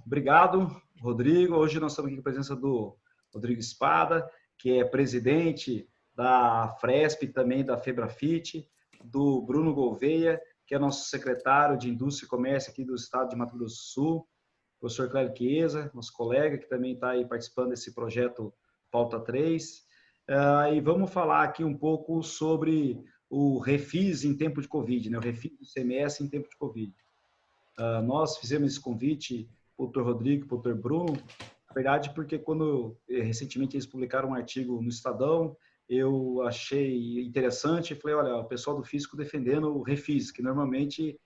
Obrigado, Rodrigo. Hoje nós estamos aqui com a presença do Rodrigo Espada, que é presidente da Fresp e também da Febrafit, do Bruno Gouveia, que é nosso secretário de Indústria e Comércio aqui do estado de Mato Grosso do Sul, professor Clério Chiesa, nosso colega, que também está aí participando desse projeto Pauta 3. E vamos falar aqui um pouco sobre o Refis em tempo de Covid, né? O Refis do CMS em tempo de Covid. Nós fizemos esse convite para o Dr. Rodrigo e para o Dr. Bruno, na verdade, porque quando recentemente eles publicaram um artigo no Estadão, eu achei interessante e falei, olha, o pessoal do Físico defendendo o Refis, que normalmente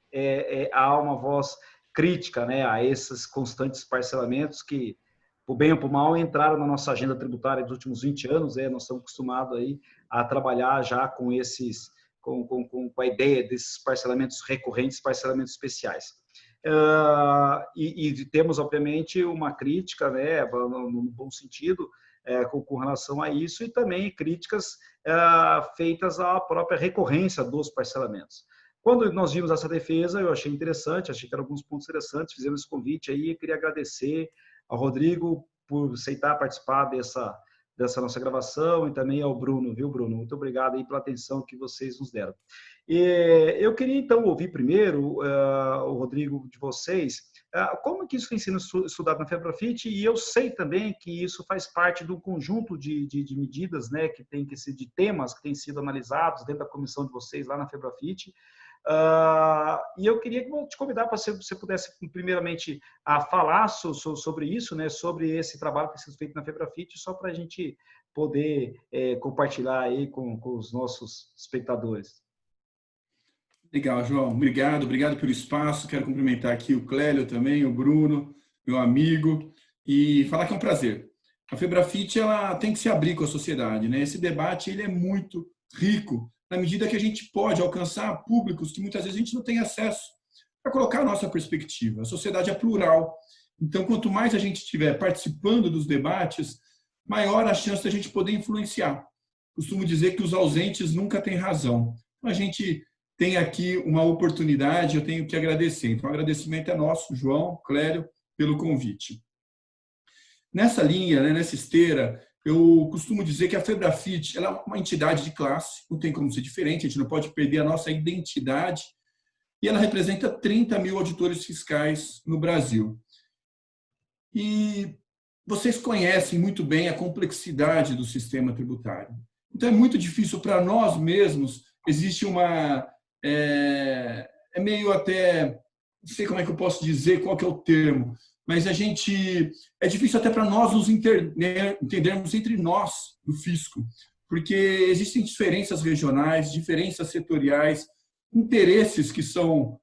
há uma voz crítica, né, a esses constantes parcelamentos que, por bem ou por mal, entraram na nossa agenda tributária dos últimos 20 anos, nós estamos acostumados aí a trabalhar já com esses, com a ideia desses parcelamentos recorrentes, parcelamentos especiais. E temos, obviamente, uma crítica, né, no bom sentido, com relação a isso, e também críticas feitas à própria recorrência dos parcelamentos. Quando nós vimos essa defesa, eu achei interessante, achei que eram alguns pontos interessantes, fizemos esse convite aí, e queria agradecer ao Rodrigo por aceitar participar dessa nossa gravação, e também ao Bruno, viu, Bruno? Muito obrigado aí pela atenção que vocês nos deram. Eu queria, então, ouvir primeiro, o Rodrigo, de vocês, como que isso tem sido estudado na Febrafit, e eu sei também que isso faz parte do conjunto de medidas, né, que tem que ser de temas que têm sido analisados dentro da comissão de vocês lá na Febrafit. E eu queria te convidar para se você pudesse, primeiramente, falar sobre isso, né, sobre esse trabalho que tem sido feito na Febrafit, só para a gente poder compartilhar aí com os nossos espectadores. Legal, João. Obrigado pelo espaço. Quero cumprimentar aqui o Clélio também, o Bruno, meu amigo, e falar que é um prazer. A Febrafit, ela tem que se abrir com a sociedade, né? Esse debate, ele é muito rico, na medida que a gente pode alcançar públicos que muitas vezes a gente não tem acesso, para colocar a nossa perspectiva. A sociedade é plural. Então, quanto mais a gente estiver participando dos debates, maior a chance da gente poder influenciar. Costumo dizer que os ausentes nunca têm razão. Então, a gente tem aqui uma oportunidade, eu tenho que agradecer. Então, o agradecimento é nosso, João, Clério, pelo convite. Nessa linha, né, nessa esteira, eu costumo dizer que a Febrafit ela é uma entidade de classe, não tem como ser diferente, a gente não pode perder a nossa identidade, e ela representa 30 mil auditores fiscais no Brasil. E vocês conhecem muito bem a complexidade do sistema tributário. Então, é muito difícil para nós mesmos, existe uma... É meio até, não sei como é que eu posso dizer, qual que é o termo, mas é difícil até para nós nos entendermos entre nós, do fisco, porque existem diferenças regionais, diferenças setoriais, interesses que são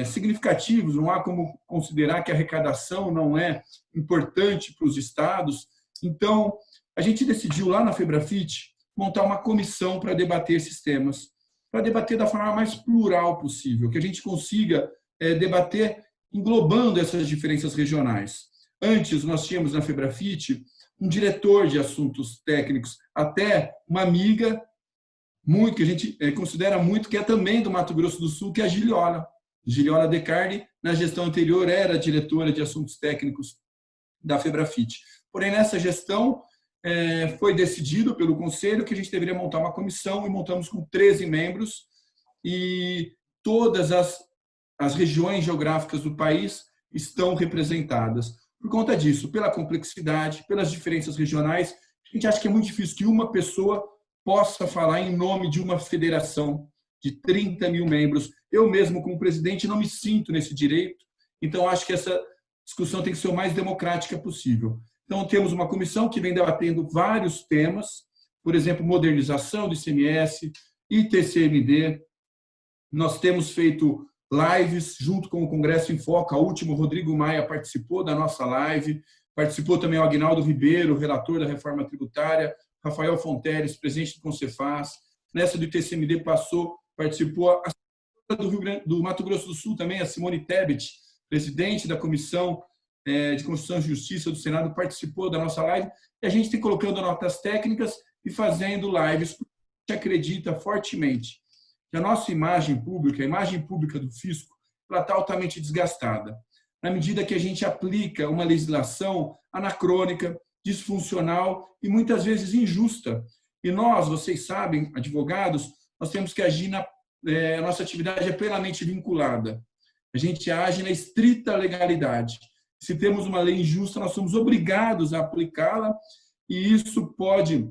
significativos, não há como considerar que a arrecadação não é importante para os estados. Então, a gente decidiu lá na Febrafit montar uma comissão para debater esses temas, para debater da forma mais plural possível, que a gente consiga debater englobando essas diferenças regionais. Antes, nós tínhamos na Febrafit um diretor de assuntos técnicos, até uma amiga, muito, que a gente considera muito, que é também do Mato Grosso do Sul, que é a Giliola Decarli, na gestão anterior, era diretora de assuntos técnicos da Febrafit. Porém, nessa gestão, foi decidido pelo Conselho que a gente deveria montar uma comissão e montamos com 13 membros e todas as regiões geográficas do país estão representadas. Por conta disso, pela complexidade, pelas diferenças regionais, a gente acha que é muito difícil que uma pessoa possa falar em nome de uma federação de 30 mil membros. Eu mesmo, como presidente, não me sinto nesse direito, então acho que essa discussão tem que ser o mais democrática possível. Então, temos uma comissão que vem debatendo vários temas, por exemplo, modernização do ICMS, ITCMD. Nós temos feito lives junto com o Congresso em Foco. A última, o Rodrigo Maia participou da nossa live, participou também o Aguinaldo Ribeiro, relator da reforma tributária, Rafael Fonteles, presidente do Concefaz. Nessa do ITCMD participou a do Mato Grosso do Sul também, a Simone Tebet, presidente da Comissão de Constituição e Justiça do Senado, participou da nossa live, e a gente tem colocando notas técnicas e fazendo lives, porque a gente acredita fortemente que a nossa imagem pública, a imagem pública do fisco, ela está altamente desgastada. na medida que a gente aplica uma legislação anacrônica, disfuncional e muitas vezes injusta. E nós, vocês sabem, advogados, nós temos que agir a nossa atividade é plenamente vinculada. A gente age na estrita legalidade. Se temos uma lei injusta, nós somos obrigados a aplicá-la e isso pode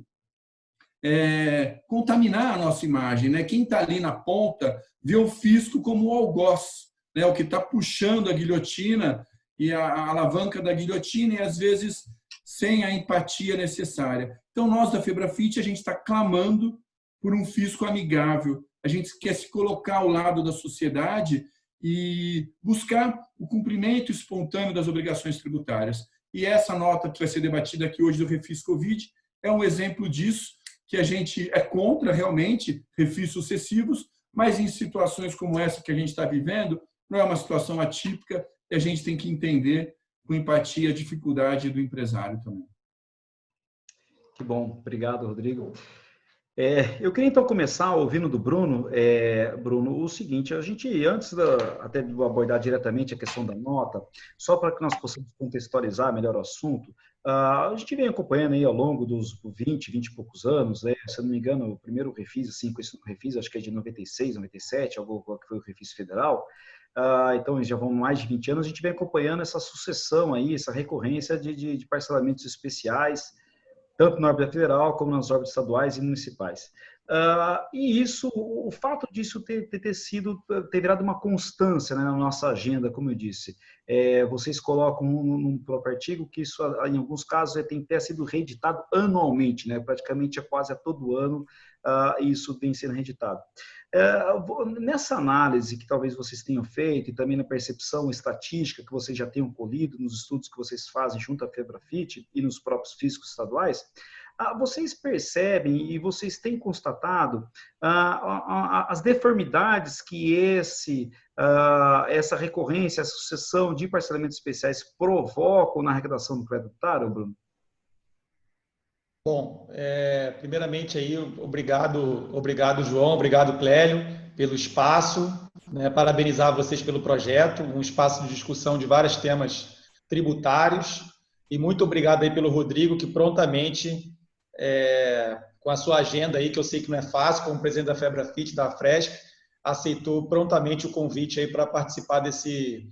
contaminar a nossa imagem, né? Quem está ali na ponta vê o fisco como o algoz, né? O que está puxando a guilhotina e a alavanca da guilhotina e, às vezes, sem a empatia necessária. Então, nós da Febrafit, a gente está clamando por um fisco amigável. A gente quer se colocar ao lado da sociedade e buscar o cumprimento espontâneo das obrigações tributárias. E essa nota que vai ser debatida aqui hoje do Refis Covid é um exemplo disso, que a gente é contra, realmente, refis sucessivos, mas em situações como essa que a gente está vivendo, não é uma situação atípica e a gente tem que entender com empatia a dificuldade do empresário também. Que bom, obrigado, Rodrigo. Eu queria então começar ouvindo do Bruno, Bruno, o seguinte, a gente, antes até de abordar diretamente a questão da nota, só para que nós possamos contextualizar melhor o assunto, a gente vem acompanhando aí ao longo dos 20 e poucos anos, né, se eu não me engano, o primeiro refis, assim, com esse refis, acho que é de 96, 97, algo que foi o refis federal, então já vão mais de 20 anos, a gente vem acompanhando essa sucessão aí, essa recorrência de parcelamentos especiais, tanto na órbita federal como nas órbitas estaduais e municipais. E isso, o fato disso ter virado uma constância, né, na nossa agenda, como eu disse, vocês colocam no próprio artigo que isso, em alguns casos, tem até sido reeditado anualmente, né, praticamente quase a todo ano, isso vem sendo reeditado. Nessa análise que talvez vocês tenham feito e também na percepção estatística que vocês já tenham colhido nos estudos que vocês fazem junto à Febrafit e nos próprios fiscos estaduais, vocês percebem e vocês têm constatado as deformidades que essa recorrência, essa sucessão de parcelamentos especiais provocam na arrecadação do crédito tributário, Bruno? Bom, primeiramente aí, obrigado João, obrigado Clélio pelo espaço, né, parabenizar vocês pelo projeto, um espaço de discussão de vários temas tributários e muito obrigado aí pelo Rodrigo que prontamente, com a sua agenda aí, que eu sei que não é fácil, como presidente da Febrafit, da Fresp, aceitou prontamente o convite aí para participar desse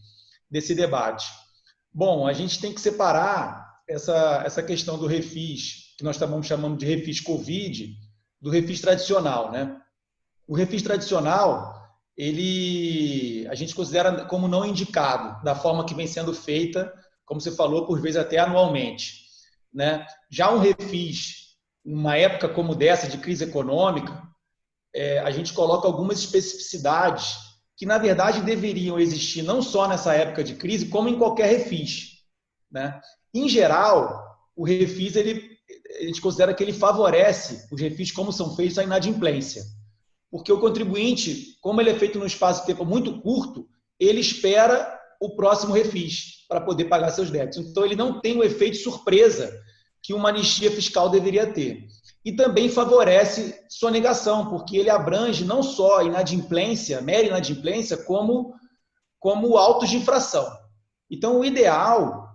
debate. Bom, a gente tem que separar essa questão do refis, que nós estamos chamando de refis Covid, do refis tradicional, né? O refis tradicional, a gente considera como não indicado, da forma que vem sendo feita, como você falou, por vezes até anualmente, né? Já um refis, numa época como dessa, de crise econômica, a gente coloca algumas especificidades que, na verdade, deveriam existir não só nessa época de crise, como em qualquer refis, né? Em geral, o refis, a gente considera que ele favorece os refis como são feitos a inadimplência. Porque o contribuinte, como ele é feito num espaço de tempo muito curto, ele espera o próximo refis para poder pagar seus débitos. Então, ele não tem o efeito surpresa que uma anistia fiscal deveria ter. E também favorece sonegação, porque ele abrange não só a inadimplência, mera inadimplência, como autos de infração. Então, o ideal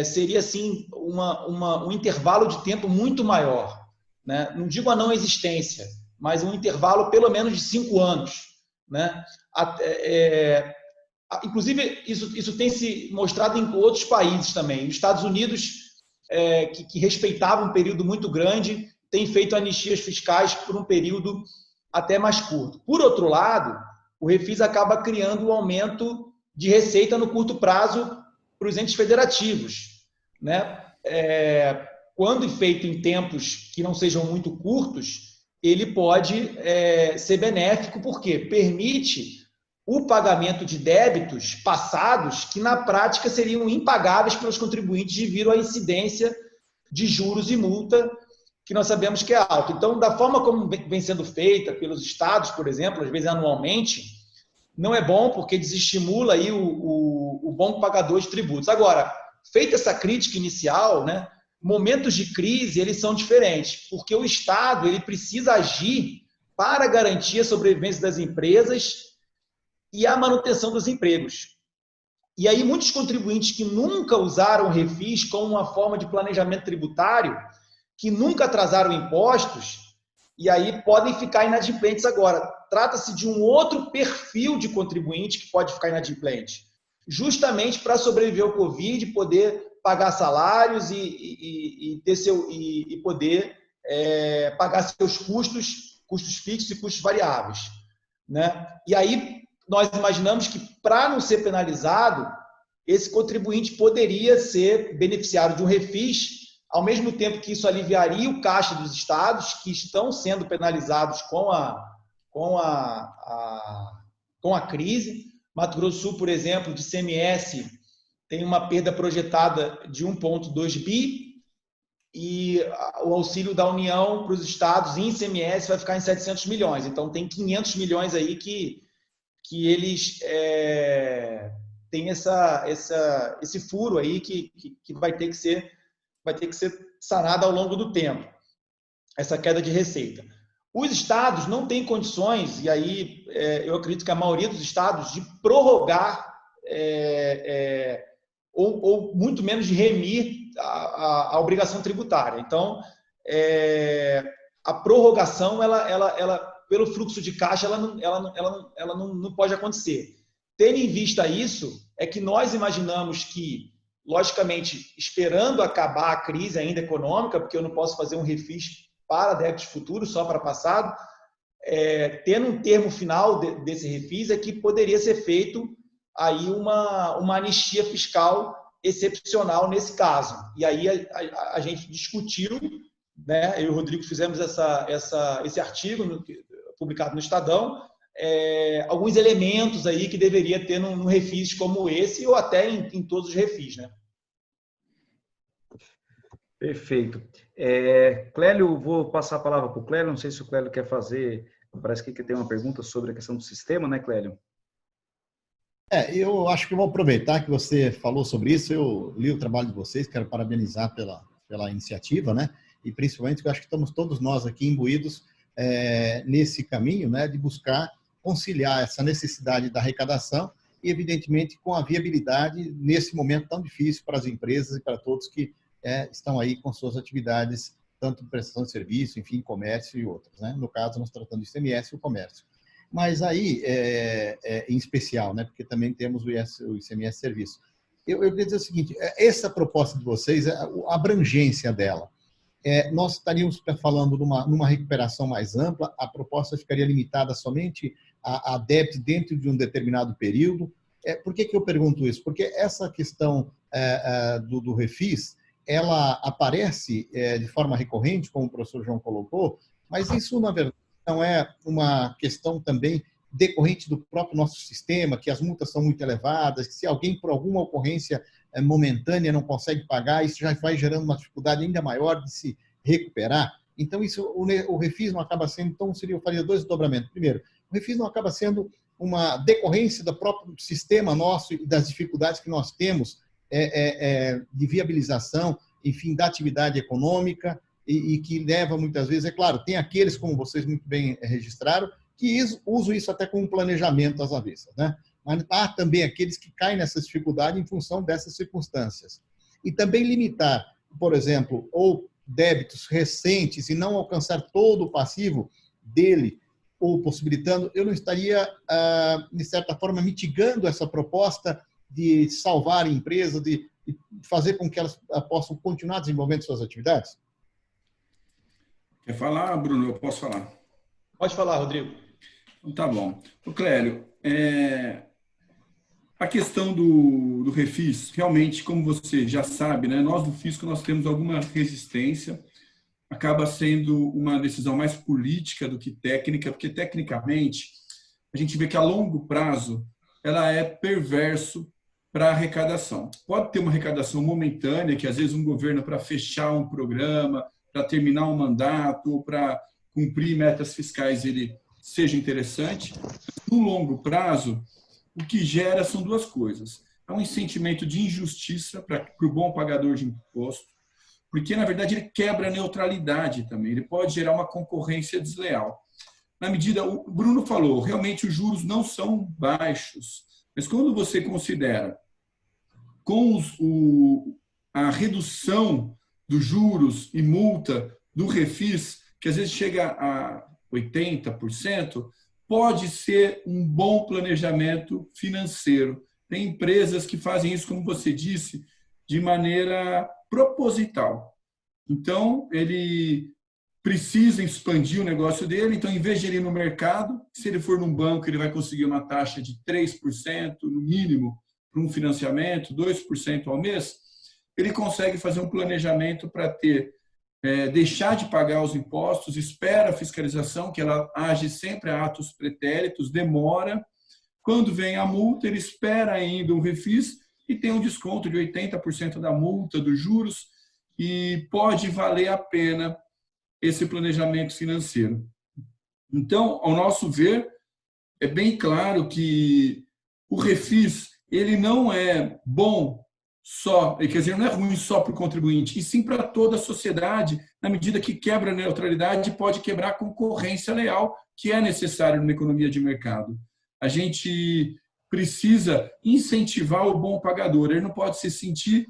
seria, assim, um intervalo de tempo muito maior, né? Não digo a não existência, mas um intervalo pelo menos de 5 anos, né? Inclusive, isso tem se mostrado em outros países também. Os Estados Unidos, que respeitavam um período muito grande, têm feito anistias fiscais por um período até mais curto. Por outro lado, o refis acaba criando um aumento de receita no curto prazo para os entes federativos, né? Quando feito em tempos que não sejam muito curtos, ele pode ser benéfico, porque permite o pagamento de débitos passados que, na prática, seriam impagáveis pelos contribuintes devido à incidência de juros e multa, que nós sabemos que é alta. Então, da forma como vem sendo feita pelos estados, por exemplo, às vezes anualmente, não é bom, porque desestimula aí o bom pagador de tributos. Agora, feita essa crítica inicial, né, momentos de crise, eles são diferentes, porque o Estado ele precisa agir para garantir a sobrevivência das empresas e a manutenção dos empregos. E aí muitos contribuintes que nunca usaram o refis como uma forma de planejamento tributário, que nunca atrasaram impostos, e aí podem ficar inadimplentes agora. Trata-se de um outro perfil de contribuinte que pode ficar inadimplente, justamente para sobreviver ao Covid, poder pagar salários e poder pagar seus custos fixos e custos variáveis, né? E aí nós imaginamos que, para não ser penalizado, esse contribuinte poderia ser beneficiário de um refis, ao mesmo tempo que isso aliviaria o caixa dos estados que estão sendo penalizados com a crise. Mato Grosso do Sul, por exemplo, de CMS, tem uma perda projetada de 1,2 bi, e o auxílio da União para os estados em ICMS vai ficar em 700 milhões. Então, tem 500 milhões aí que eles têm esse furo aí que vai ter que ser sanado ao longo do tempo, essa queda de receita. Os estados não têm condições, e aí eu acredito que a maioria dos estados, de prorrogar ou muito menos de remir a obrigação tributária. Então, a prorrogação, ela pelo fluxo de caixa, ela não pode acontecer. Tendo em vista isso, é que nós imaginamos que, logicamente, esperando acabar a crise ainda econômica, porque eu não posso fazer um refis para débitos futuros, só para passado, tendo um termo final desse refis, é que poderia ser feito aí uma anistia fiscal excepcional nesse caso. E aí a gente discutiu, né, eu e o Rodrigo fizemos esse artigo publicado no Estadão, alguns elementos aí que deveria ter num refis como esse, ou até em todos os refis, né? Perfeito. Clélio, vou passar a palavra para o Clélio, não sei se o Clélio quer fazer, parece que tem uma pergunta sobre a questão do sistema, né, Clélio? Eu acho que eu vou aproveitar que você falou sobre isso, eu li o trabalho de vocês, quero parabenizar pela iniciativa, né? E principalmente que eu acho que estamos todos nós aqui imbuídos nesse caminho, né, de buscar conciliar essa necessidade da arrecadação e, evidentemente, com a viabilidade nesse momento tão difícil para as empresas e para todos que estão aí com suas atividades, tanto de prestação de serviço, enfim, comércio e outras, né? No caso, nós tratando do ICMS e o comércio. Mas aí, em especial, né, porque também temos o ICMS Serviço. Eu queria dizer o seguinte, essa proposta de vocês, a abrangência dela, nós estaríamos falando numa recuperação mais ampla, a proposta ficaria limitada somente a débito dentro de um determinado período. Por que eu pergunto isso? Porque essa questão do refis, ela aparece de forma recorrente, como o professor João colocou, mas isso, na verdade, não é uma questão também decorrente do próprio nosso sistema, que as multas são muito elevadas, que se alguém, por alguma ocorrência momentânea, não consegue pagar, isso já vai gerando uma dificuldade ainda maior de se recuperar. Então, isso, o refis não acaba sendo, então, eu faria dois desdobramentos. Primeiro, o refis não acaba sendo uma decorrência do próprio sistema nosso e das dificuldades que nós temos de viabilização, enfim, da atividade econômica, e que leva muitas vezes, claro, tem aqueles, como vocês muito bem registraram, que usam isso até como planejamento às avessas, né? Mas há também aqueles que caem nessa dificuldade em função dessas circunstâncias. E também limitar, por exemplo, ou débitos recentes e não alcançar todo o passivo dele, ou possibilitando, eu não estaria, de certa forma, mitigando essa proposta de salvar a empresa, de fazer com que elas possam continuar desenvolvendo suas atividades? Quer falar, Bruno? Eu posso falar. Pode falar, Rodrigo. Então, tá bom. O Clélio, a questão do refis, realmente, como você já sabe, né, nós do Fisco nós temos alguma resistência, acaba sendo uma decisão mais política do que técnica, porque tecnicamente a gente vê que a longo prazo ela é perverso para a arrecadação. Pode ter uma arrecadação momentânea, que às vezes um governo, para fechar um programa, para terminar um mandato, ou para cumprir metas fiscais, ele seja interessante. No longo prazo, o que gera são duas coisas. É um sentimento de injustiça para o bom pagador de imposto, porque, na verdade, ele quebra a neutralidade também. Ele pode gerar uma concorrência desleal. Na medida, o Bruno falou, realmente os juros não são baixos, mas quando você considera com a redução dos juros e multa do refis, que às vezes chega a 80%, pode ser um bom planejamento financeiro. Tem empresas que fazem isso, como você disse, de maneira proposital. Então, ele precisa expandir o negócio dele, então, em vez de ele ir no mercado, se ele for num banco, ele vai conseguir uma taxa de 3%, no mínimo, para um financiamento, 2% ao mês, ele consegue fazer um planejamento para deixar de pagar os impostos, espera a fiscalização, que ela age sempre a atos pretéritos, demora. Quando vem a multa, ele espera ainda um refis e tem um desconto de 80% da multa, dos juros, e pode valer a pena esse planejamento financeiro. Então, ao nosso ver, é bem claro que o refis ele não é bom só, quer dizer, não é ruim só para o contribuinte, e sim para toda a sociedade, na medida que quebra a neutralidade e pode quebrar a concorrência leal, que é necessário na economia de mercado. A gente precisa incentivar o bom pagador, ele não pode se sentir,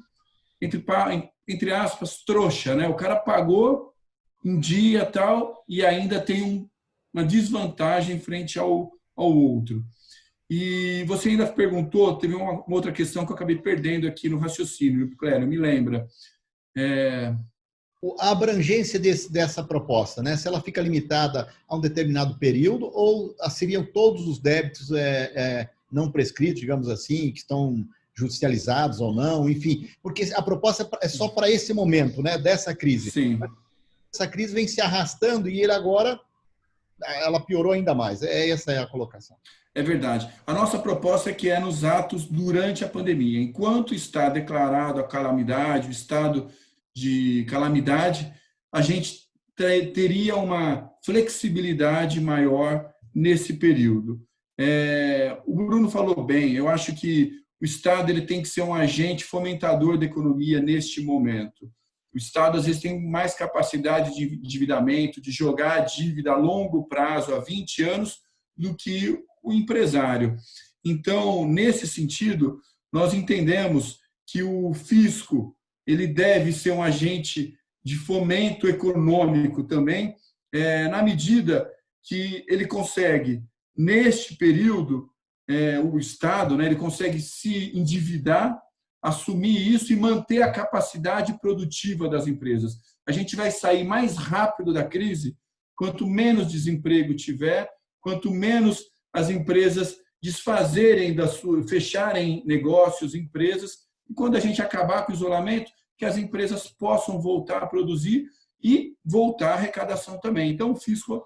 entre aspas, trouxa, né? O cara pagou um dia tal e ainda tem uma desvantagem frente ao outro. E você ainda perguntou, teve uma outra questão que eu acabei perdendo aqui no raciocínio, Clélio, me lembra. A abrangência dessa proposta, né? Se ela fica limitada a um determinado período ou seriam todos os débitos não prescritos, digamos assim, que estão judicializados ou não, enfim, porque a proposta é só para esse momento, né? Dessa crise. Sim. Essa crise vem se arrastando e ele agora ela piorou ainda mais. Essa é a colocação. É verdade. A nossa proposta é que é nos atos durante a pandemia. Enquanto está declarado a calamidade, o estado de calamidade, a gente teria uma flexibilidade maior nesse período. O Bruno falou bem, eu acho que o Estado ele tem que ser um agente fomentador da economia neste momento. O Estado, às vezes, tem mais capacidade de endividamento, de jogar a dívida a longo prazo, a 20 anos, do que o empresário. Então, nesse sentido, nós entendemos que o fisco ele deve ser um agente de fomento econômico também, na medida que ele consegue, neste período, o Estado, né, ele consegue se endividar, assumir isso e manter a capacidade produtiva das empresas. A gente vai sair mais rápido da crise quanto menos desemprego tiver, quanto menos as empresas fecharem negócios, empresas, e quando a gente acabar com o isolamento, que as empresas possam voltar a produzir e voltar a arrecadação também. Então, o fisco,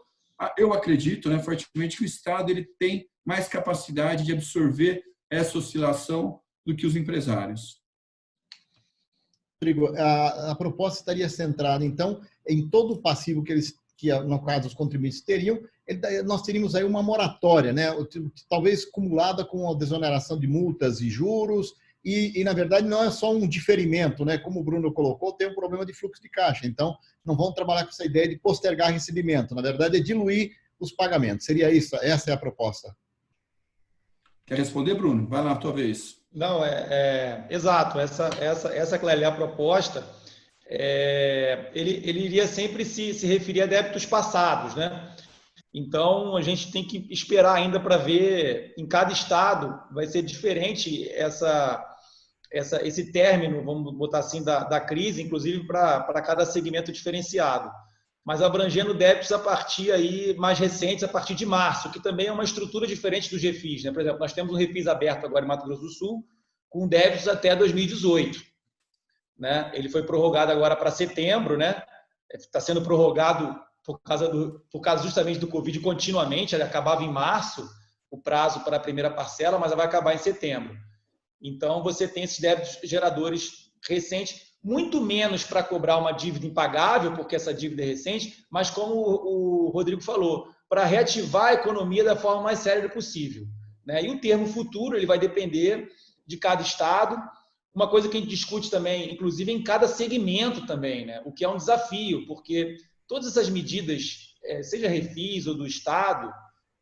eu acredito, né, fortemente que o Estado ele tem mais capacidade de absorver essa oscilação do que os empresários. Rodrigo, a proposta estaria centrada, então, em todo o passivo que no caso, os contribuintes teriam, nós teríamos aí uma moratória, né? Talvez acumulada com a desoneração de multas e juros, e, na verdade, não é só um diferimento, né? Como o Bruno colocou, tem um problema de fluxo de caixa. Então, não vão trabalhar com essa ideia de postergar recebimento. Na verdade, é diluir os pagamentos. Seria isso? Essa é a proposta. Quer responder, Bruno? Vai lá, a tua vez. Não, exato. Essa Clélia, a proposta, ele iria sempre se referir a débitos passados, né? Então, a gente tem que esperar ainda para ver, em cada estado vai ser diferente esse término, vamos botar assim, da crise, inclusive para cada segmento diferenciado. Mas abrangendo débitos a partir aí mais recentes, a partir de março, que também é uma estrutura diferente dos refis, né? Por exemplo, nós temos um refis aberto agora em Mato Grosso do Sul, com débitos até 2018. Né? Ele foi prorrogado agora para setembro, né? Está sendo prorrogado por causa justamente do Covid continuamente. Ele acabava em março, o prazo para a primeira parcela, mas vai acabar em setembro. Então, você tem esses débitos geradores recentes, muito menos para cobrar uma dívida impagável, porque essa dívida é recente, mas como o Rodrigo falou, para reativar a economia da forma mais séria possível. Né? E o termo futuro ele vai depender de cada estado. Uma coisa que a gente discute também, inclusive em cada segmento também, né? O que é um desafio, porque todas essas medidas, seja refis ou do Estado,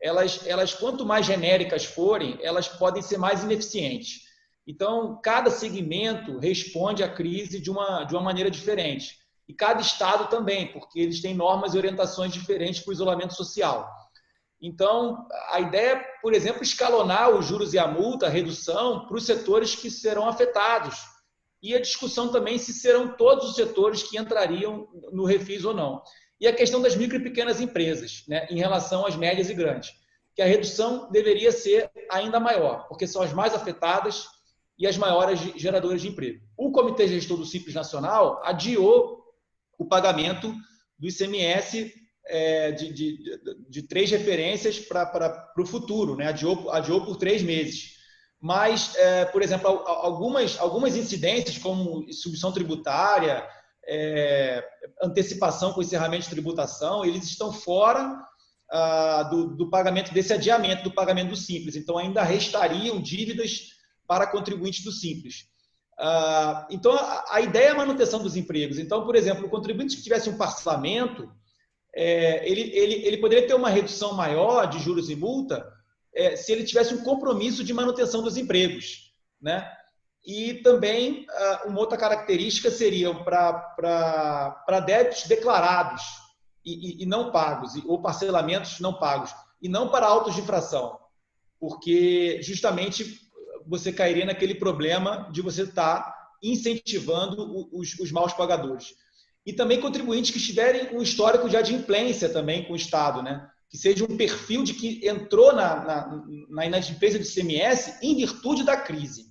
elas quanto mais genéricas forem, elas podem ser mais ineficientes. Então, cada segmento responde à crise de uma maneira diferente. E cada estado também, porque eles têm normas e orientações diferentes para o isolamento social. Então, a ideia é, por exemplo, escalonar os juros e a multa, a redução, para os setores que serão afetados. E a discussão também se serão todos os setores que entrariam no refis ou não. E a questão das micro e pequenas empresas, né, em relação às médias e grandes, que a redução deveria ser ainda maior, porque são as mais afetadas e as maiores geradoras de emprego. O Comitê Gestor do Simples Nacional adiou o pagamento do ICMS de 3 referências para o futuro, né? Adiou por 3 meses. Mas, por exemplo, algumas incidências, como substituição tributária, antecipação com encerramento de tributação, eles estão fora do pagamento, desse adiamento do pagamento do Simples. Então, ainda restariam dívidas para contribuintes do Simples. Então, a ideia é a manutenção dos empregos. Então, por exemplo, o contribuinte que tivesse um parcelamento, ele poderia ter uma redução maior de juros e multa se ele tivesse um compromisso de manutenção dos empregos, né? E também uma outra característica seria para débitos declarados e não pagos, ou parcelamentos não pagos, e não para autos de infração, porque justamente você cairia naquele problema de você estar incentivando os maus pagadores. E também contribuintes que tiverem um histórico de adimplência também com o Estado, né? Que seja um perfil de que entrou na inadimplência do ICMS em virtude da crise,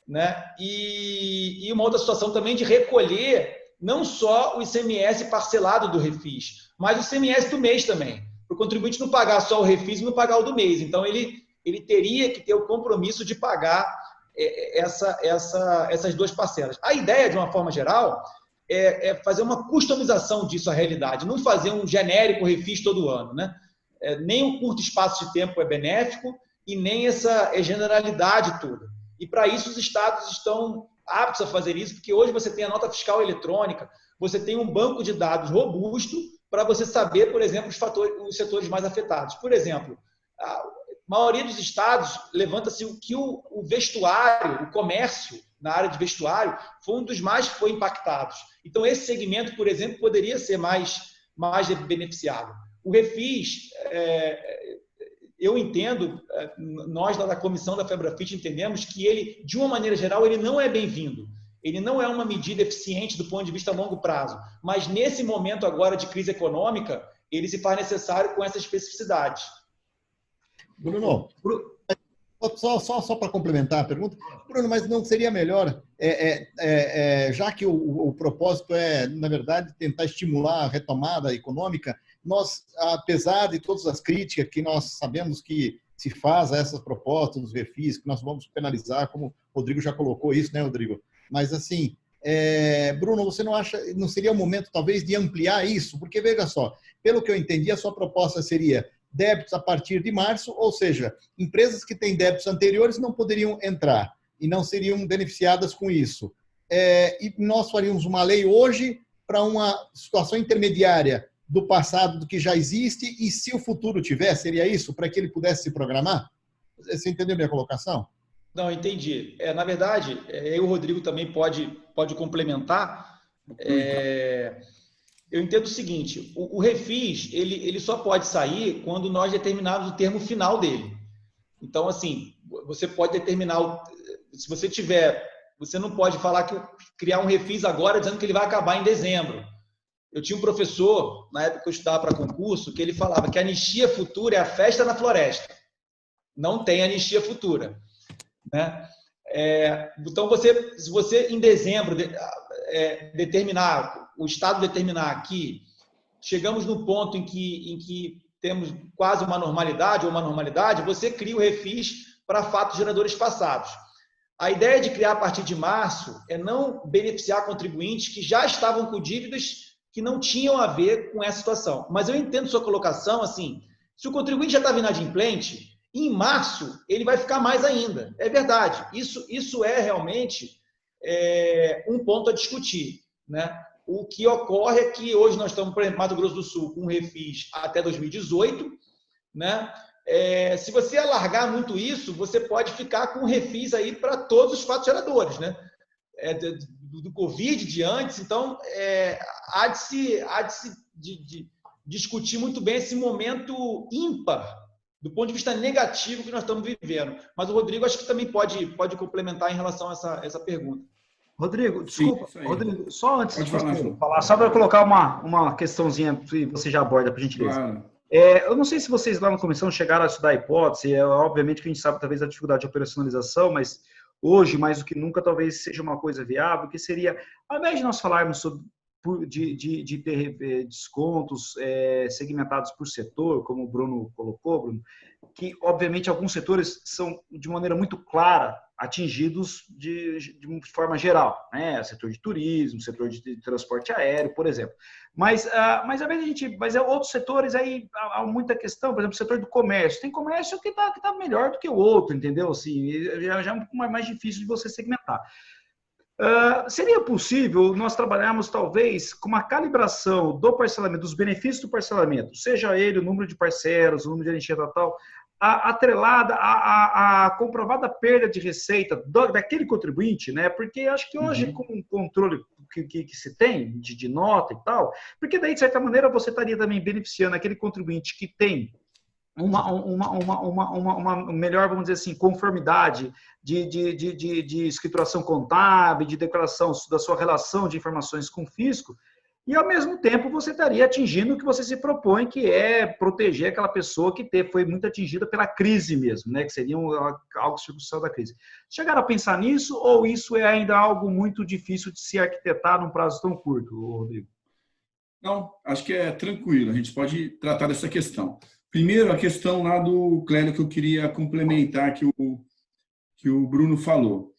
né? E uma outra situação também de recolher não só o ICMS parcelado do refis, mas o ICMS do mês também, para o contribuinte não pagar só o refis e não pagar o do mês. Então, ele teria que ter o compromisso de pagar essas 2 parcelas. A ideia, de uma forma geral, é fazer uma customização disso à realidade, não fazer um genérico refis todo ano, né? Nem um curto espaço de tempo é benéfico e nem essa generalidade toda. E, para isso, os estados estão aptos a fazer isso, porque hoje você tem a nota fiscal eletrônica, você tem um banco de dados robusto para você saber, por exemplo, os setores mais afetados. Por exemplo, a maioria dos estados levanta-se que o vestuário, o comércio na área de vestuário, foi um dos mais que foi impactados. Então, esse segmento, por exemplo, poderia ser mais beneficiado. O refis, eu entendo, nós da comissão da FEBRAFIT entendemos que ele, de uma maneira geral, ele não é bem-vindo. Ele não é uma medida eficiente do ponto de vista a longo prazo, mas nesse momento agora de crise econômica, ele se faz necessário com essas especificidades. Bruno, só para complementar a pergunta, Bruno, mas não seria melhor, já que o propósito é, na verdade, tentar estimular a retomada econômica, nós, apesar de todas as críticas que nós sabemos que se faz a essas propostas dos refis, que nós vamos penalizar, como o Rodrigo já colocou isso, né, Rodrigo? Mas, assim, Bruno, você não seria o momento, talvez, de ampliar isso? Porque, veja só, pelo que eu entendi, a sua proposta seria débitos a partir de março, ou seja, empresas que têm débitos anteriores não poderiam entrar e não seriam beneficiadas com isso. E nós faríamos uma lei hoje para uma situação intermediária do passado, do que já existe, e se o futuro tiver, seria isso, para que ele pudesse se programar? Você entendeu a minha colocação? Não, entendi. Na verdade, o Rodrigo também pode complementar. Eu entendo o seguinte, o refis, ele só pode sair quando nós determinarmos o termo final dele. Então, assim, você pode determinar, se você tiver, você não pode criar um refis agora dizendo que ele vai acabar em dezembro. Eu tinha um professor, na época que eu estudava para concurso, que ele falava que a anistia futura é a festa na floresta. Não tem anistia futura, né? Então, se você em dezembro o Estado determinar que chegamos no ponto em que temos quase uma normalidade ou uma normalidade, você cria o refis para fatos geradores passados. A ideia de criar a partir de março é não beneficiar contribuintes que já estavam com dívidas que não tinham a ver com essa situação. Mas eu entendo sua colocação, assim, se o contribuinte já estava inadimplente, em março ele vai ficar mais ainda. É verdade. Isso é realmente um ponto a discutir, né? O que ocorre é que hoje nós estamos, por exemplo, Mato Grosso do Sul, com um refis até 2018, né? se você alargar muito isso, você pode ficar com refis aí para todos os fatos geradores, né? Do Covid de antes, então há de se discutir muito bem esse momento ímpar do ponto de vista negativo que nós estamos vivendo. Mas o Rodrigo acho que também pode complementar em relação a essa pergunta. Rodrigo, desculpa, Sim, Rodrigo, só antes de você falar, falar, só para colocar uma questãozinha que você já aborda, por gentileza. Claro. Eu não sei se vocês lá na comissão chegaram a estudar a hipótese, obviamente que a gente sabe talvez a dificuldade de operacionalização, mas hoje, mais do que nunca, talvez seja uma coisa viável, que seria, ao invés de nós falarmos de ter descontos segmentados por setor, como o Bruno colocou, Bruno, que obviamente alguns setores são de maneira muito clara atingidos de forma geral, né? Setor de turismo, setor de transporte aéreo, por exemplo. Mas outros setores aí há muita questão, por exemplo, o setor do comércio. Tem comércio que tá melhor do que o outro, entendeu? Assim, já é um pouco mais difícil de você segmentar. Seria possível nós trabalharmos, talvez, com uma calibração do parcelamento, dos benefícios do parcelamento, seja ele o número de parcelas, o número de anistia tal, atrelada à comprovada perda de receita daquele contribuinte, né? Porque acho que hoje, com o controle que se tem de nota e tal, porque daí, de certa maneira, você estaria também beneficiando aquele contribuinte que tem uma melhor, vamos dizer assim, conformidade de escrituração contábil, de declaração da sua relação de informações com o fisco, e, ao mesmo tempo, você estaria atingindo o que você se propõe, que é proteger aquela pessoa que foi muito atingida pela crise mesmo, né? Que seria algo circunstancial da crise. Chegaram a pensar nisso, ou isso é ainda algo muito difícil de se arquitetar num prazo tão curto, Rodrigo? Não, acho que é tranquilo, a gente pode tratar dessa questão. Primeiro, a questão lá do Clélio, que eu queria complementar, que o Bruno falou.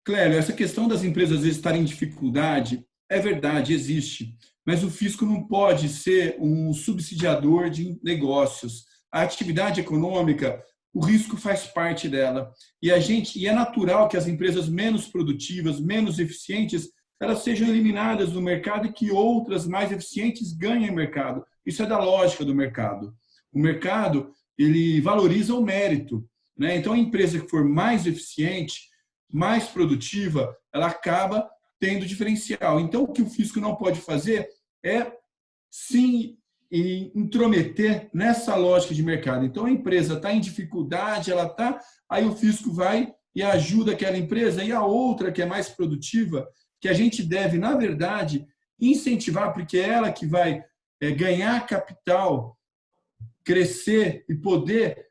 Clélio, essa questão das empresas às vezes estarem em dificuldade, é verdade, existe, mas o fisco não pode ser um subsidiador de negócios. A atividade econômica, o risco faz parte dela. E é natural que as empresas menos produtivas, menos eficientes, elas sejam eliminadas do mercado e que outras mais eficientes ganhem mercado. Isso é da lógica do mercado. O mercado, ele valoriza o mérito, né? Então, a empresa que for mais eficiente, mais produtiva, ela acaba tendo diferencial. Então, o que o fisco não pode fazer é, sim, intrometer nessa lógica de mercado. Então, a empresa está em dificuldade, aí o fisco vai e ajuda aquela empresa, e a outra, que é mais produtiva, que a gente deve, na verdade, incentivar, porque é ela que vai ganhar capital, crescer e poder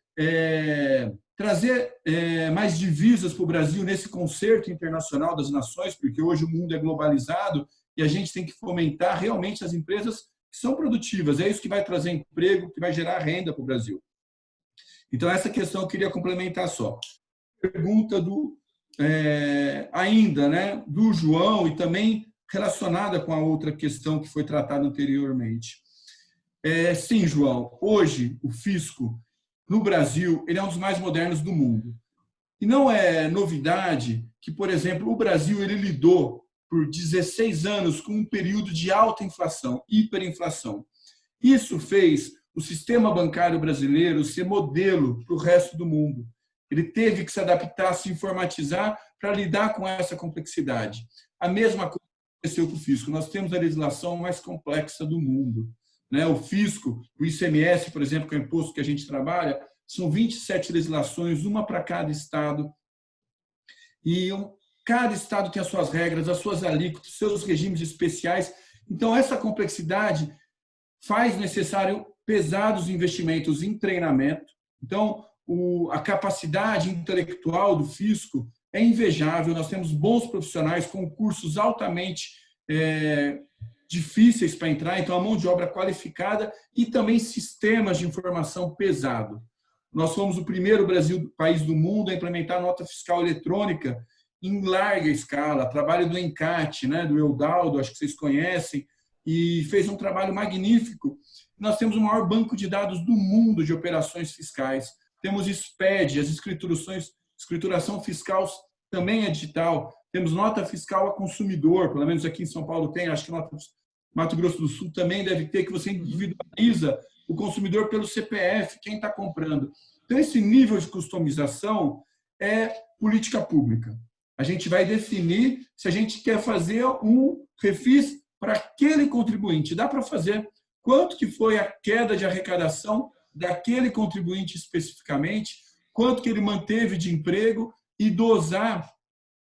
trazer mais divisas para o Brasil nesse concerto internacional das nações, porque hoje o mundo é globalizado e a gente tem que fomentar realmente as empresas que são produtivas. É isso que vai trazer emprego, que vai gerar renda para o Brasil. Então, essa questão eu queria complementar só. Pergunta ainda, né, do João, e também relacionada com a outra questão que foi tratada anteriormente. Sim, João, hoje o fisco no Brasil ele é um dos mais modernos do mundo. E não é novidade que, por exemplo, o Brasil ele lidou por 16 anos com um período de alta inflação, hiperinflação. Isso fez o sistema bancário brasileiro ser modelo para o resto do mundo. Ele teve que se adaptar, se informatizar para lidar com essa complexidade. A mesma coisa aconteceu com o fisco. Nós temos a legislação mais complexa do mundo. O fisco, o ICMS, por exemplo, que é o imposto que a gente trabalha, são 27 legislações, uma para cada estado. E cada estado tem as suas regras, as suas alíquotas, seus regimes especiais. Então, essa complexidade faz necessário pesados investimentos em treinamento. Então, a capacidade intelectual do fisco é invejável. Nós temos bons profissionais com cursos altamente difíceis para entrar, então a mão de obra qualificada e também sistemas de informação pesado. Nós fomos o primeiro país do mundo a implementar nota fiscal eletrônica em larga escala, trabalho do ENCAT, do Eudaldo, acho que vocês conhecem, e fez um trabalho magnífico. Nós temos o maior banco de dados do mundo de operações fiscais. Temos SPED, as escrituração fiscal também é digital. Temos nota fiscal a consumidor, pelo menos aqui em São Paulo tem, acho que Mato Grosso do Sul também deve ter, que você individualiza o consumidor pelo CPF, quem está comprando. Então, esse nível de customização é política pública. A gente vai definir se a gente quer fazer um refis para aquele contribuinte. Dá para fazer quanto que foi a queda de arrecadação daquele contribuinte especificamente, quanto que ele manteve de emprego e dosar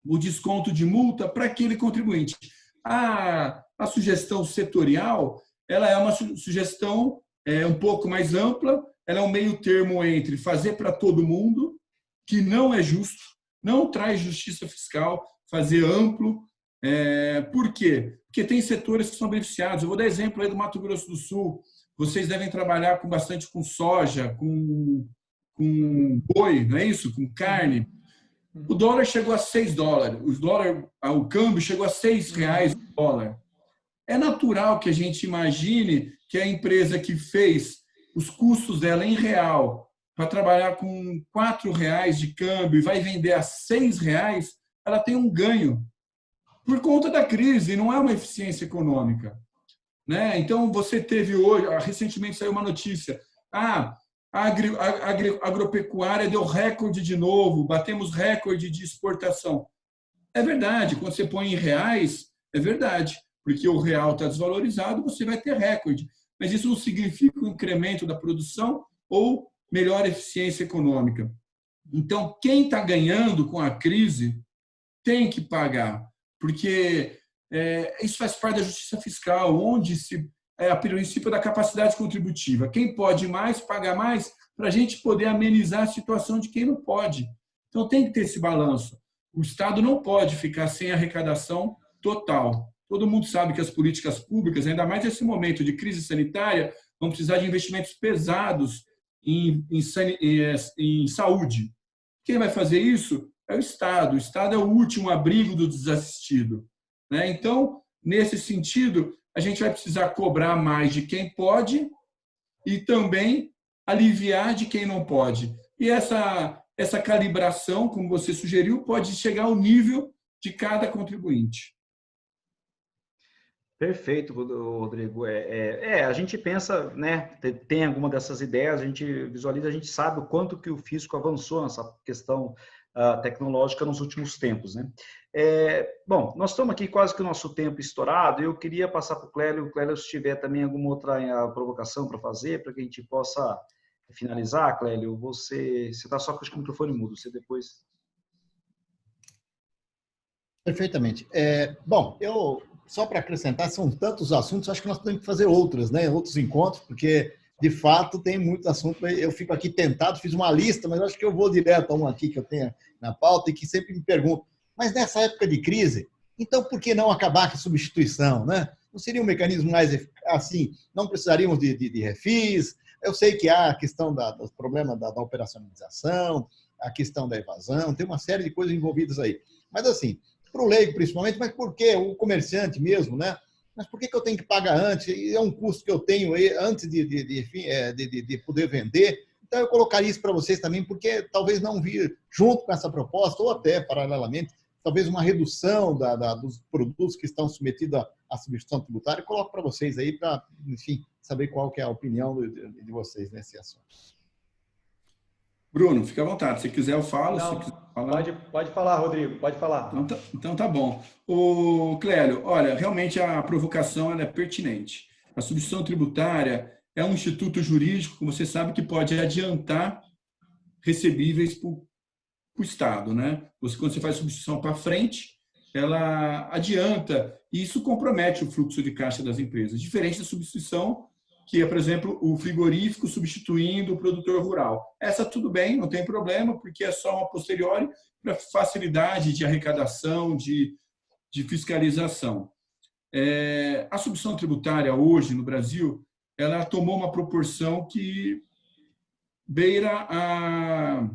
o desconto de multa para aquele contribuinte. A sugestão setorial, ela é uma sugestão um pouco mais ampla, ela é um meio termo entre fazer para todo mundo, que não é justo, não traz justiça fiscal, fazer amplo. Por quê? Porque tem setores que são beneficiados. Eu vou dar exemplo aí do Mato Grosso do Sul. Vocês devem trabalhar bastante com soja, com boi, não é isso? Com carne. O dólar chegou a $6. O câmbio chegou a R$6 o dólar. É natural que a gente imagine que a empresa que fez os custos dela em real para trabalhar com R$4 de câmbio e vai vender a R$6, ela tem um ganho por conta da crise, não é uma eficiência econômica. Né? Então, você teve hoje, recentemente saiu uma notícia, a agropecuária deu recorde de novo, batemos recorde de exportação. É verdade, quando você põe em reais, é verdade, porque o real está desvalorizado, você vai ter recorde. Mas isso não significa um incremento da produção ou melhor eficiência econômica. Então, quem está ganhando com a crise tem que pagar, porque isso faz parte da justiça fiscal, onde o princípio da capacidade contributiva. Quem pode mais, paga mais, para a gente poder amenizar a situação de quem não pode. Então, tem que ter esse balanço. O Estado não pode ficar sem arrecadação total. Todo mundo sabe que as políticas públicas, ainda mais nesse momento de crise sanitária, vão precisar de investimentos pesados em saúde. Quem vai fazer isso é o Estado. O Estado é o último abrigo do desassistido. Né? Então, nesse sentido, a gente vai precisar cobrar mais de quem pode e também aliviar de quem não pode. E essa calibração, como você sugeriu, pode chegar ao nível de cada contribuinte. Perfeito, Rodrigo. A gente pensa, né, tem alguma dessas ideias, a gente visualiza, a gente sabe o quanto que o fisco avançou nessa questão tecnológica nos últimos tempos, né? Bom, nós estamos aqui quase que o nosso tempo estourado, eu queria passar para o Clélio, se tiver também alguma outra provocação para fazer, para que a gente possa finalizar, Clélio, você está só com o microfone mudo, você depois... Perfeitamente. Bom, só para acrescentar, são tantos assuntos, acho que nós temos que fazer outros encontros, porque, de fato, tem muito assunto. Eu fico aqui tentado, fiz uma lista, mas acho que eu vou direto a um aqui que eu tenho na pauta e que sempre me pergunto, mas nessa época de crise, então por que não acabar com a substituição? Né? Não seria um mecanismo mais assim, não precisaríamos de refis? Eu sei que há a questão do problema da operacionalização, a questão da evasão, tem uma série de coisas envolvidas aí. Mas assim, para o leigo principalmente, mas por que o comerciante mesmo, né? Mas por que eu tenho que pagar antes? É um custo que eu tenho antes de poder vender. Então, eu colocaria isso para vocês também, porque talvez não vir junto com essa proposta, ou até, paralelamente, talvez uma redução dos produtos que estão submetidos à substituição tributária. Eu coloco para vocês aí, para, enfim, saber qual que é a opinião de vocês nesse assunto. Bruno, fica à vontade. Se quiser, eu falo. Não, se quiser falar... Pode falar, Rodrigo. Pode falar. Então tá bom. Clélio, olha, realmente a provocação ela é pertinente. A substituição tributária é um instituto jurídico, como você sabe, que pode adiantar recebíveis para o Estado. Né? Quando você faz substituição para frente, ela adianta, e isso compromete o fluxo de caixa das empresas. Diferente da substituição que é, por exemplo, o frigorífico substituindo o produtor rural. Essa tudo bem, não tem problema, porque é só uma posteriori para facilidade de arrecadação, de fiscalização. A substituição tributária hoje no Brasil, ela tomou uma proporção que beira a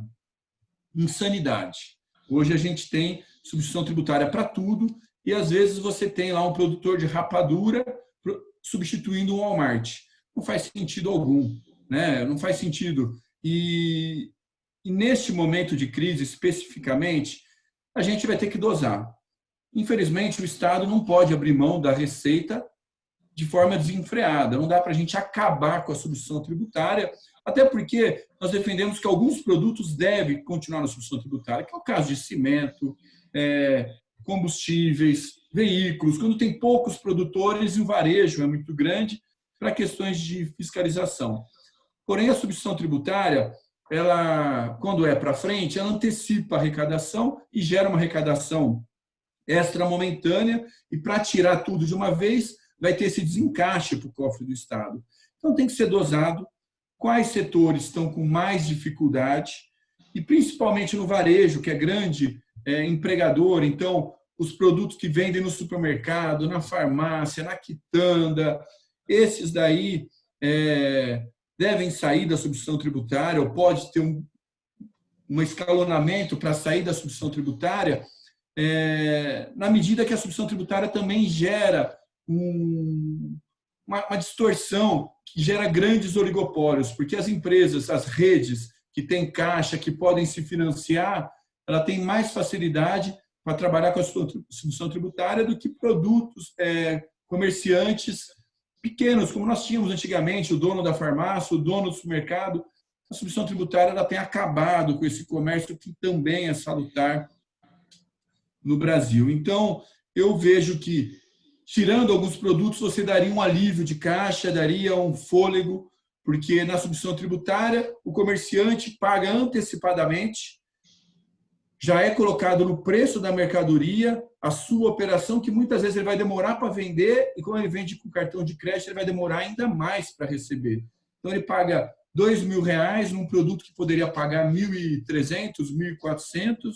insanidade. Hoje a gente tem substituição tributária para tudo e às vezes você tem lá um produtor de rapadura substituindo um Walmart. Não faz sentido algum, né? Não faz sentido. E neste momento de crise, especificamente, a gente vai ter que dosar. Infelizmente, o Estado não pode abrir mão da receita de forma desenfreada. Não dá para a gente acabar com a substituição tributária, até porque nós defendemos que alguns produtos devem continuar na substituição tributária, que é o caso de cimento, combustíveis, veículos, quando tem poucos produtores e o varejo é muito grande, para questões de fiscalização. Porém, a substituição tributária, ela, quando é para frente, ela antecipa a arrecadação e gera uma arrecadação extra momentânea, e para tirar tudo de uma vez, vai ter esse desencaixe para o cofre do Estado. Então, tem que ser dosado quais setores estão com mais dificuldade, e principalmente no varejo, que é grande empregador. Então, os produtos que vendem no supermercado, na farmácia, na quitanda, esses daí devem sair da substituição tributária, ou pode ter um escalonamento para sair da substituição tributária, na medida que a substituição tributária também gera uma distorção, que gera grandes oligopólios, porque as empresas, as redes que têm caixa, que podem se financiar, ela tem mais facilidade para trabalhar com a substituição tributária do que produtos, comerciantes pequenos, como nós tínhamos antigamente, o dono da farmácia, o dono do supermercado. A substituição tributária ela tem acabado com esse comércio que também é salutar no Brasil. Então, eu vejo que, tirando alguns produtos, você daria um alívio de caixa, daria um fôlego, porque na substituição tributária o comerciante paga antecipadamente, já é colocado no preço da mercadoria a sua operação, que muitas vezes ele vai demorar para vender, e quando ele vende com cartão de crédito, ele vai demorar ainda mais para receber. Então, ele paga R$2.000 num produto que poderia pagar R$1.300, R$1.400,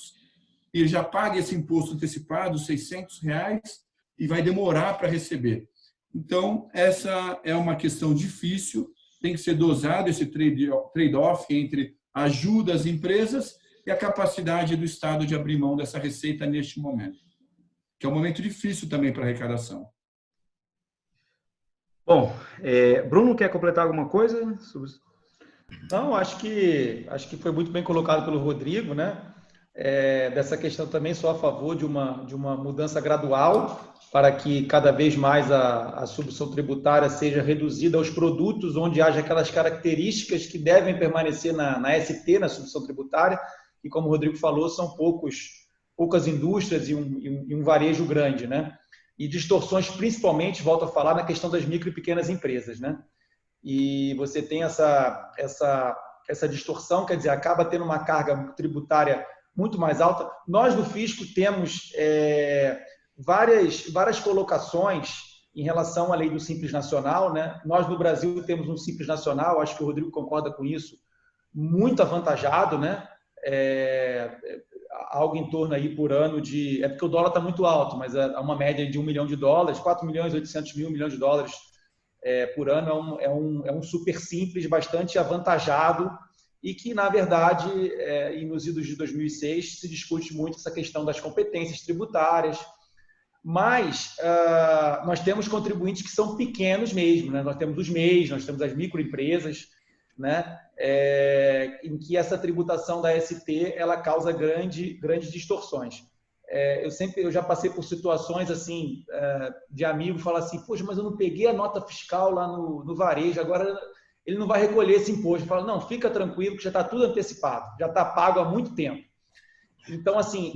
e ele já paga esse imposto antecipado, R$600, e vai demorar para receber. Então, essa é uma questão difícil, tem que ser dosado esse trade-off entre ajuda às empresas e a capacidade do Estado de abrir mão dessa receita neste momento, que é um momento difícil também para a arrecadação. Bom, Bruno, quer completar alguma coisa? Não, acho que foi muito bem colocado pelo Rodrigo, né? Dessa questão também sou a favor de uma mudança gradual para que cada vez mais a substituição tributária seja reduzida aos produtos onde haja aquelas características que devem permanecer na ST, na substituição tributária, e como o Rodrigo falou, são poucas indústrias e um varejo grande, né? E distorções, principalmente, volto a falar, na questão das micro e pequenas empresas, né? E você tem essa distorção, quer dizer, acaba tendo uma carga tributária muito mais alta. Nós, do Fisco, temos várias colocações em relação à lei do Simples Nacional, né? Nós, no Brasil, temos um Simples Nacional, acho que o Rodrigo concorda com isso, muito avantajado, né? Algo em torno aí por ano de... É porque o dólar está muito alto, mas é uma média de $1 milhão, 4.800.000 dólares por ano é um super simples, bastante avantajado, e que, na verdade, e nos idos de 2006, se discute muito essa questão das competências tributárias, mas nós temos contribuintes que são pequenos mesmo, né? Nós temos os MEIs, nós temos as microempresas, né? Em que essa tributação da ST ela causa grandes distorções. Eu já passei por situações assim de amigo falar assim, poxa, mas eu não peguei a nota fiscal lá no varejo, agora ele não vai recolher esse imposto. Eu falo, não, fica tranquilo que já está tudo antecipado, já está pago há muito tempo. Então, assim,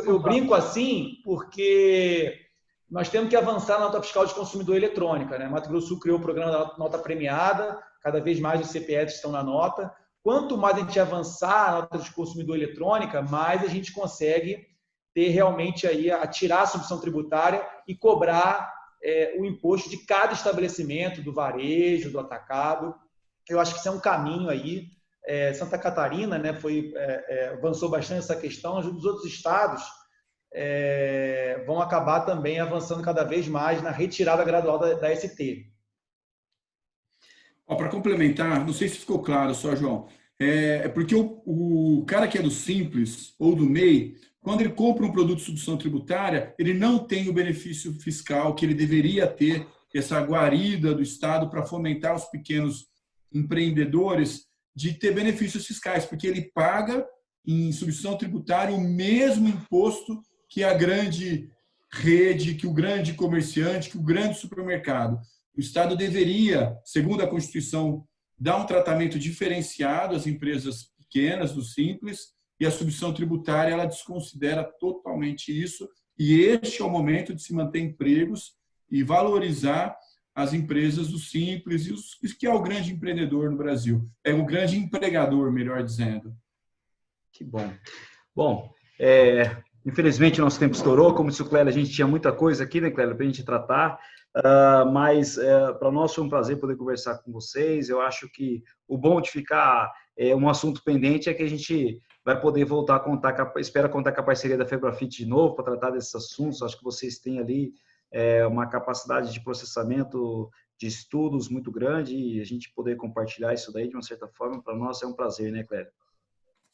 eu brinco assim porque nós temos que avançar na nota fiscal de consumidor eletrônica, né? Mato Grosso do Sul criou o programa da nota premiada, cada vez mais os CPFs estão na nota. Quanto mais a gente avançar a nota de consumidor eletrônica, mais a gente consegue ter realmente aí tirar a substituição tributária e cobrar o imposto de cada estabelecimento, do varejo, do atacado. Eu acho que isso é um caminho aí. Santa Catarina, né, avançou bastante essa questão. Os outros estados vão acabar também avançando cada vez mais na retirada gradual da ST. Para complementar, não sei se ficou claro só, João, porque o cara que é do Simples ou do MEI, quando ele compra um produto de substituição tributária, ele não tem o benefício fiscal que ele deveria ter, essa guarida do Estado para fomentar os pequenos empreendedores de ter benefícios fiscais, porque ele paga em substituição tributária o mesmo imposto que a grande rede, que o grande comerciante, que o grande supermercado. O Estado deveria, segundo a Constituição, dar um tratamento diferenciado às empresas pequenas, do simples, e a substituição tributária ela desconsidera totalmente isso, e este é o momento de se manter empregos e valorizar as empresas do simples, e os que é o grande empreendedor no Brasil, é o grande empregador, melhor dizendo. Que bom. Bom, infelizmente nosso tempo estourou, como disse o Clélio, a gente tinha muita coisa aqui, né, Clélio, para a gente tratar, mas para nós foi um prazer poder conversar com vocês. Eu acho que o bom de ficar um assunto pendente é que a gente vai poder voltar a contar, espera contar com a parceria da Febrafit de novo para tratar desses assuntos. Acho que vocês têm ali uma capacidade de processamento de estudos muito grande, e a gente poder compartilhar isso daí de uma certa forma, para nós é um prazer, né, Clélio?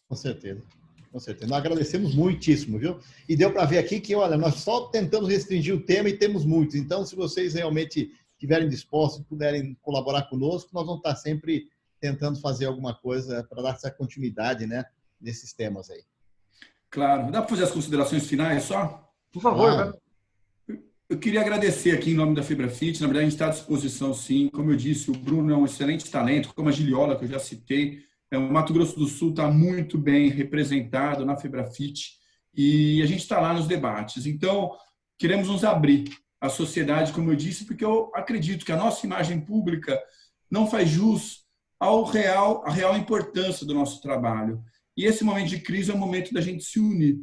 Com certeza. Com certeza. Nós agradecemos muitíssimo, viu? E deu para ver aqui que, olha, nós só tentamos restringir o tema e temos muitos. Então, se vocês realmente estiverem dispostos, puderem colaborar conosco, nós vamos estar sempre tentando fazer alguma coisa para dar essa continuidade, né, nesses temas aí. Claro. Dá para fazer as considerações finais só? Por favor, Claro. Eu queria agradecer aqui em nome da Febrafit. Na verdade, a gente está à disposição, sim. Como eu disse, o Bruno é um excelente talento, como a Giliola, que eu já citei. O Mato Grosso do Sul está muito bem representado na Febrafit e a gente está lá nos debates. Então, queremos nos abrir à sociedade, como eu disse, porque eu acredito que a nossa imagem pública não faz jus à real importância do nosso trabalho. E esse momento de crise é o momento da gente se unir.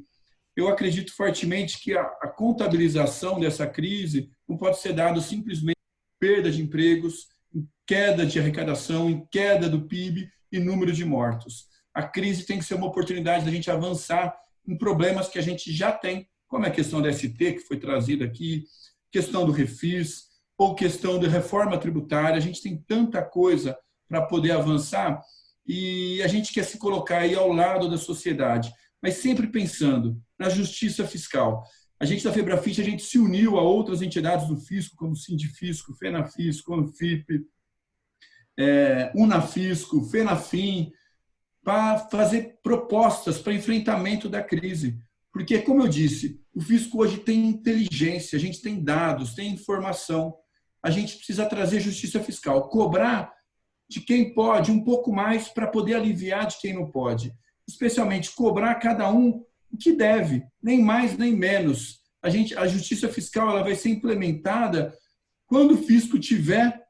Eu acredito fortemente que a contabilização dessa crise não pode ser dado simplesmente em perda de empregos, em queda de arrecadação, em queda do PIB e número de mortos. A crise tem que ser uma oportunidade da gente avançar em problemas que a gente já tem, como a questão da ST, que foi trazida aqui, questão do refis, ou questão da reforma tributária. A gente tem tanta coisa para poder avançar e a gente quer se colocar aí ao lado da sociedade, mas sempre pensando na justiça fiscal. A gente da Febrafit, a gente se uniu a outras entidades do fisco, como o Sindifisco, FENAFisco, ANFIP, Unafisco, FENAFIM, para fazer propostas para enfrentamento da crise. Porque, como eu disse, o fisco hoje tem inteligência, a gente tem dados, tem informação. A gente precisa trazer justiça fiscal, cobrar de quem pode um pouco mais para poder aliviar de quem não pode. Especialmente cobrar cada um o que deve, nem mais nem menos. A justiça fiscal ela vai ser implementada quando o fisco tiver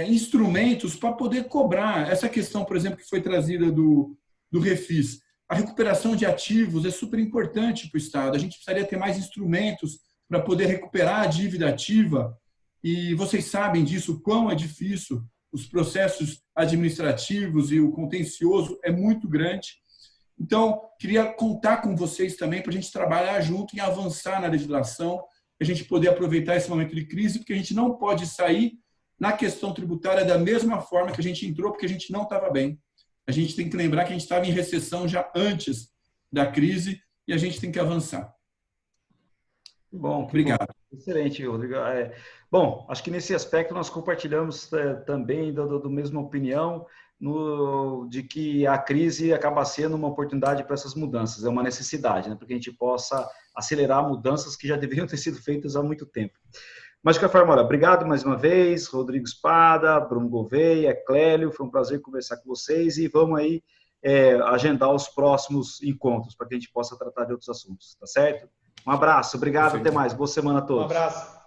instrumentos para poder cobrar. Essa questão, por exemplo, que foi trazida do refis, a recuperação de ativos é super importante para o Estado. A gente precisaria ter mais instrumentos para poder recuperar a dívida ativa, e vocês sabem disso, o quão é difícil. Os processos administrativos e o contencioso é muito grande. Então, queria contar com vocês também para a gente trabalhar junto e avançar na legislação, a gente poder aproveitar esse momento de crise, porque a gente não pode sair na questão tributária da mesma forma que a gente entrou, porque a gente não estava bem. A gente tem que lembrar que a gente estava em recessão já antes da crise e a gente tem que avançar. Bom, obrigado. Bom. Excelente, Rodrigo. Bom, acho que nesse aspecto nós compartilhamos também da mesma opinião, de que a crise acaba sendo uma oportunidade para essas mudanças, é uma necessidade, né, para que a gente possa acelerar mudanças que já deveriam ter sido feitas há muito tempo. Mas, de qualquer forma, olha, obrigado mais uma vez, Rodrigo Espada, Bruno Gouveia, Clélio, foi um prazer conversar com vocês e vamos aí agendar os próximos encontros para que a gente possa tratar de outros assuntos, tá certo? Um abraço, obrigado, até mais, boa semana a todos. Um abraço.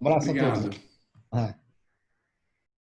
Um abraço Obrigado. a todos.